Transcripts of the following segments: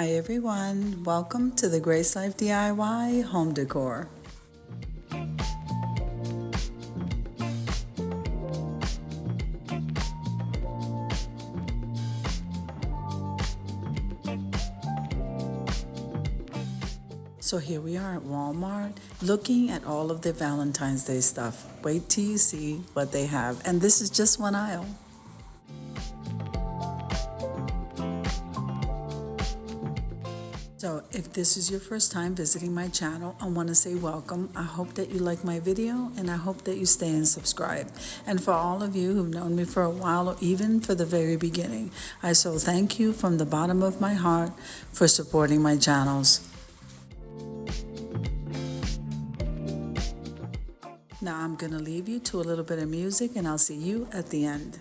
Hi everyone, welcome to the Grace Life DIY Home Decor. So here we are at Walmart looking at all of the Valentine's Day stuff. Wait till you see what they have. And this is just one aisle. So if this is your first time visiting my channel, I want to say welcome. I hope that you like my video and I hope that you stay and subscribe. And for all of you who've known me for a while or even for the very beginning, I so thank you from the bottom of my heart for supporting my channels. Now I'm going to leave you to a little bit of music and I'll see you at the end.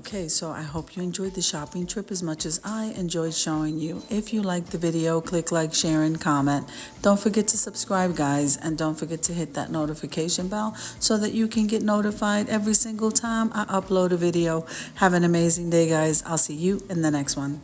Okay, so I hope you enjoyed the shopping trip as much as I enjoyed showing you. If you liked the video, click like, share, and comment. Don't forget to subscribe, guys, and don't forget to hit that notification bell so that you can get notified every single time I upload a video. Have an amazing day, guys. I'll see you in the next one.